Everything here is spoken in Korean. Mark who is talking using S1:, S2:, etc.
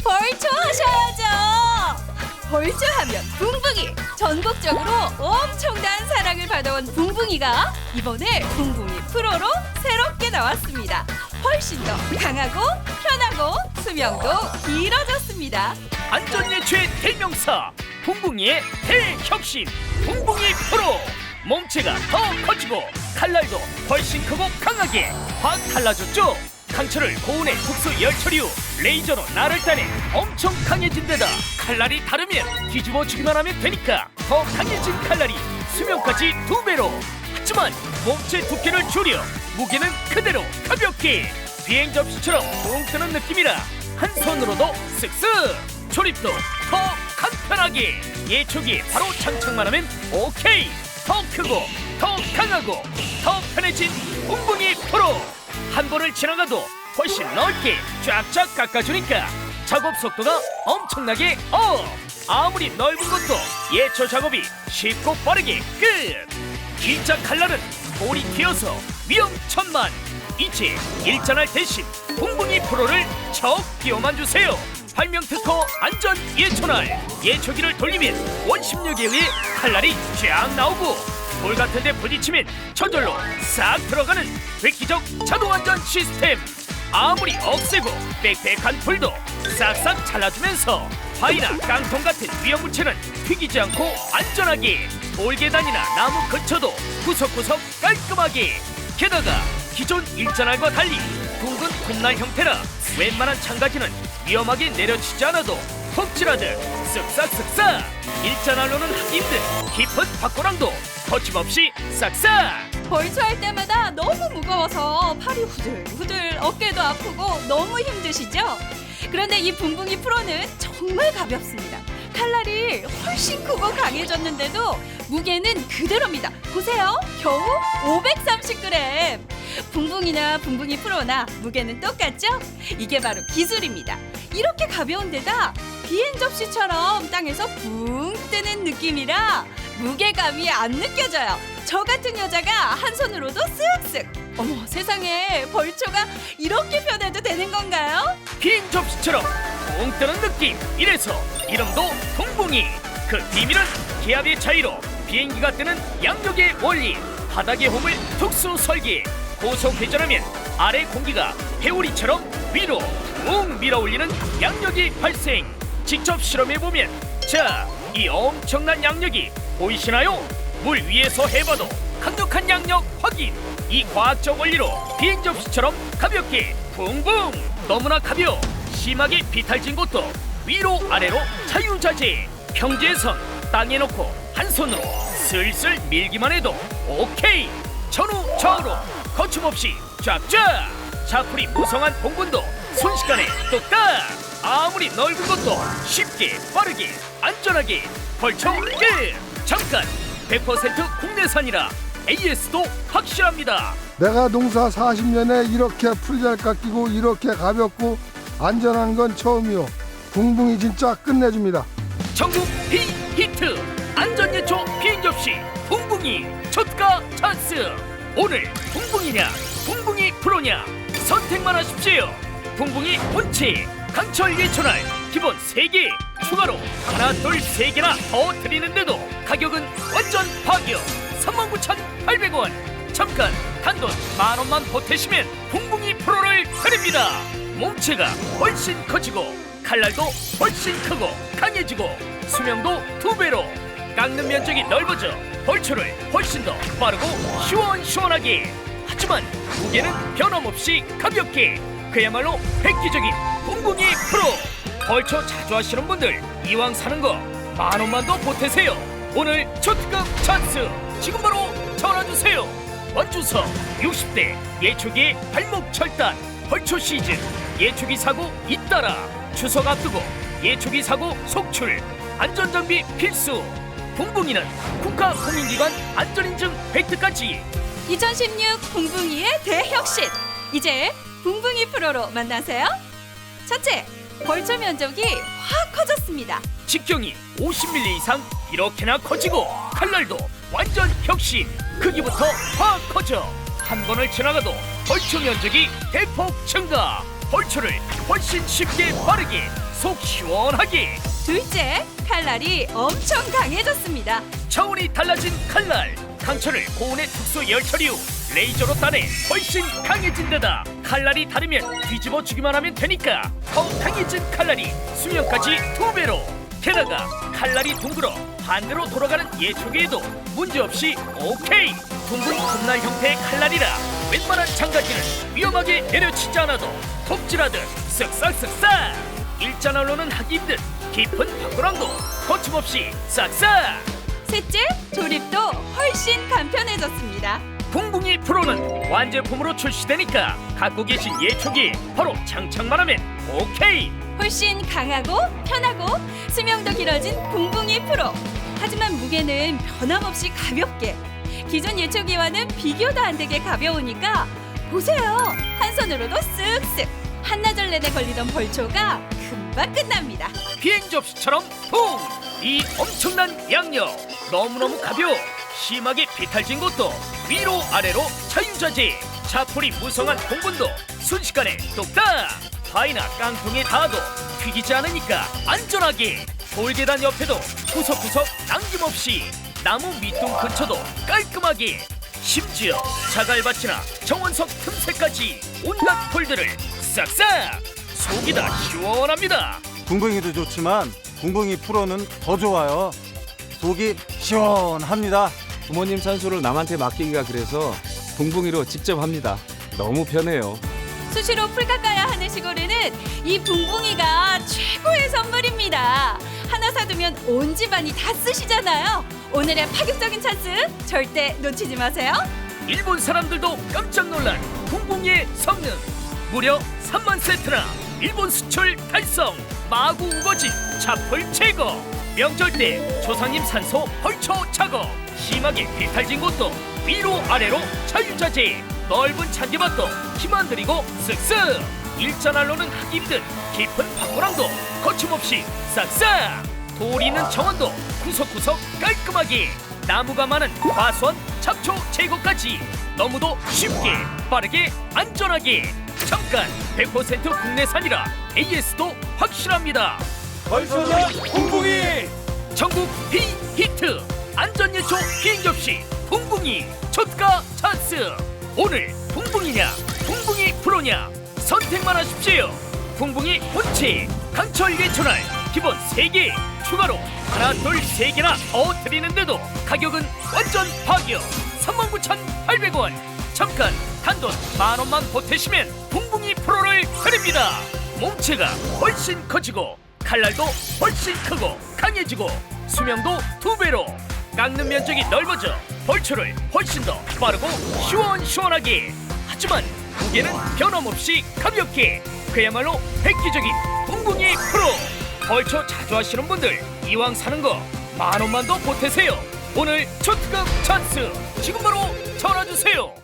S1: 벌초하셔야죠. 벌초하면 붕붕이. 전국적으로 엄청난 사랑을 받아온 붕붕이가 이번에 붕붕이 프로로 새롭게 나왔습니다. 훨씬 더 강하고 편하고 수명도 길어졌습니다.
S2: 안전예초의 대명사 붕붕이의 대혁신 붕붕이 프로. 몸체가 더 커지고 칼날도 훨씬 크고 강하게 확 달라졌죠. 강철을 고온의 국수 열처리 후 레이저로 날을 따내 엄청 강해진 데다 칼날이 다르면 뒤집어주기만 하면 되니까 더 강해진 칼날이 수명까지 2배로. 하지만 몸체 두께를 줄여 무게는 그대로 가볍게 비행 접시처럼 붕 뜨는 느낌이라 한 손으로도 쓱쓱. 조립도 더 간편하게. 예초기에 바로 장착만 하면 오케이. 더 크고 더 강하고 더 편해진 붕붕이 프로. 한 번을 지나가도 훨씬 넓게 쫙쫙 깎아주니까 작업 속도가 엄청나게 업. 아무리 넓은 것도 예초 작업이 쉽고 빠르게 끝. 진짜 칼날은 돌이 튀어서 위험천만. 이제 일전할 대신 붕붕이 프로를 척 끼워만 주세요. 발명특허 안전 예초날. 예초기를 돌리면 원심력에 의해 칼날이 쫙 나오고 돌 같은 데 부딪히면 저절로 싹 들어가는 획기적 자동안전 시스템. 아무리 억세고 빽빽한 불도 싹싹 잘라주면서 바위나 깡통 같은 위험 물체는 튀기지 않고 안전하게. 돌계단이나 나무 근처도 구석구석 깔끔하게. 게다가 기존 일자날과 달리 둥근 톱날 형태라 웬만한 창가지는 위험하게 내려치지 않아도 푹 찌라듯 쓱싹쓱싹. 일자날로는 하기 힘든 깊은 밭고랑도 거침없이 싹싹.
S1: 벌초할 때마다 너무 무거워서 팔이 후들후들 어깨도 아프고 너무 힘드시죠? 그런데 이 붕붕이 프로는 정말 가볍습니다. 칼날이 훨씬 크고 강해졌는데도 무게는 그대로입니다. 보세요. 겨우 530g. 붕붕이나 붕붕이 프로나 무게는 똑같죠? 이게 바로 기술입니다. 이렇게 가벼운 데다 비행 접시처럼 땅에서 붕 뜨는 느낌이라 무게감이 안 느껴져요. 저 같은 여자가 한 손으로도 쓱쓱. 어머 세상에, 벌초가 이렇게 편해도 되는 건가요?
S2: 비행 접시처럼 붕 뜨는 느낌. 이래서 이름도 붕붕이. 그 비밀은 기압의 차이로 비행기가 뜨는 양력의 원리. 바닥의 홈을 특수 설계. 고속 회전하면 아래 공기가 회오리처럼 위로 붕 밀어올리는 양력이 발생. 직접 실험해보면 자, 이 엄청난 양력이 보이시나요? 물 위에서 해봐도 강력한 양력 확인. 이 과학적 원리로 비행 접시처럼 가볍게 붕붕. 너무나 가벼워 심하게 비탈진 곳도 위로 아래로 자유자재. 평지에선 땅에 놓고 한 손으로 슬슬 밀기만 해도 오케이. 전후 좌우로 거침없이 쫙쫙. 자풀이 무성한 봉분도 순식간에 뚝딱. 아무리 넓은 것도 쉽게 빠르게 안전하게 벌초 끝. 잠깐, 100% 국내산이라 AS도 확실합니다.
S3: 내가 농사 40년에 이렇게 풀 잘 깎이고 이렇게 가볍고 안전한 건 처음이요. 붕붕이 진짜 끝내줍니다.
S2: 전국 비히트 안전예초 비행 접시 붕붕이 초특가 찬스. 오늘 붕붕이냐 붕붕이 프로냐 선택만 하십시오. 붕붕이 본체 강철 예초날 기본 3개 추가로 하나 둘 3개나 더 드리는데도 가격은 완전 파격 39,800원. 잠깐 단돈 만원만 보태시면 붕붕이 프로를 드립니다. 몸체가 훨씬 커지고 칼날도 훨씬 크고 강해지고 수명도 2배로. 깎는 면적이 넓어져 벌초를 훨씬 더 빠르고 시원시원하게. 하지만 무게는 변함없이 가볍게. 그야말로 획기적인 붕붕이 프로. 벌초 자주 하시는 분들 이왕 사는 거 만원만 더 보태세요. 오늘 초특급 찬스 지금 바로 전화주세요. 원주서 60대 예초기의 발목 절단 벌초 시즌. 예초기 사고 잇따라 추석 앞두고 예초기 사고 속출 안전장비 필수. 붕붕이는 국가공인기관 안전인증 획득까지.
S1: 2016 붕붕이의 대혁신. 이제 붕붕이 프로로 만나세요. 첫째, 벌초 면적이 확 커졌습니다.
S2: 직경이 50mm 이상 이렇게나 커지고 칼날도 완전 혁신. 크기부터 확 커져 한 번을 지나가도 벌초 면적이 대폭 증가. 벌초를 훨씬 쉽게 빠르게 속 시원하게.
S1: 둘째, 칼날이 엄청 강해졌습니다.
S2: 차원이 달라진 칼날. 강철을 고온의 특수 열처리 후 레이저로 따내 훨씬 강해진 데다 칼날이 다르면 뒤집어 주기만 하면 되니까 더 강해진 칼날이 수명까지 2배로. 게다가 칼날이 둥글어 반대로 돌아가는 예초기에도 문제없이 오케이. 둥근 톱날 형태의 칼날이라 웬만한 장가지는 위험하게 내려치지 않아도 톱질하듯 쓱싹쓱싹. 일자날로는 하기 힘든 깊은 바구랑도 거침없이 싹싹.
S1: 셋째, 조립도 훨씬 간편해졌습니다.
S2: 붕붕이 프로는 완제품으로 출시되니까 갖고 계신 예초기 바로 장착만 하면 오케이.
S1: 훨씬 강하고 편하고 수명도 길어진 붕붕이 프로. 하지만 무게는 변함없이 가볍게. 기존 예초기와는 비교도 안 되게 가벼우니까 보세요. 한 손으로도 쓱쓱. 한나절 내내 걸리던 벌초가 금방 끝납니다.
S2: 비행 접시처럼 붕! 이 엄청난 양력 너무너무 가벼워 심하게 비탈진 곳도 위로 아래로 자유자재. 자폴이 무성한 공분도 순식간에 뚝딱. 바위나 깡통에 닿아도 튀기지 않으니까 안전하게. 돌계단 옆에도 구석구석 남김없이. 나무 밑둥 근처도 깔끔하게. 심지어 자갈밭이나 정원석 틈새까지 온갖 폴들을 싹싹. 속이 다 시원합니다.
S4: 붕붕이도 좋지만 붕붕이 프로는 더 좋아요. 속이 시원합니다.
S5: 부모님 산소를 남한테 맡기기가 그래서 붕붕이로 직접 합니다. 너무 편해요.
S1: 수시로 풀 깎아야 하는 시골에는 이 붕붕이가 최고의 선물입니다. 하나 사두면 온 집안이 다 쓰시잖아요. 오늘의 파격적인 찬스 절대 놓치지 마세요.
S2: 일본 사람들도 깜짝 놀란 붕붕이의 성능. 무려 3만 세트나 일본 수출 달성. 마구 우거진 자폴 제거. 명절 때 조상님 산소 벌초 작업. 심하게 비탈진 곳도 위로 아래로 자유자재. 넓은 잔디밭도 힘안 들이고 쓱쓱. 일자날로는 하기 힘든 깊은 바구랑도 거침없이 싹싹. 돌이 있는 정원도 구석구석 깔끔하게. 나무가 많은 과수원 잡초 제거까지 너무도 쉽게 빠르게 안전하게. 잠깐 100% 국내산이라 AS도 확실합니다.
S4: 벌써는 붕붕이.
S2: 전국 비히트 안전예초 비행접시 붕붕이 초특가 찬스. 오늘 붕붕이냐 붕붕이 프로냐 선택만 하십시오. 붕붕이 본체 강철 예초날 기본 3개 추가로 하나 둘 3개나 더 드리는데도 가격은 완전 파격 39,800원. 잠깐 단돈 10,000원만 보태시면 붕붕이 프로를 드립니다. 몸체가 훨씬 커지고 칼날도 훨씬 크고 강해지고 수명도 2배로. 깎는 면적이 넓어져 벌초를 훨씬 더 빠르고 시원시원하게. 하지만 무게는 변함없이 가볍게. 그야말로 획기적인 붕붕이 프로. 벌초 자주 하시는 분들 이왕 사는 거 10,000원만 더 보태세요. 오늘 초특급 찬스 지금 바로 전화주세요.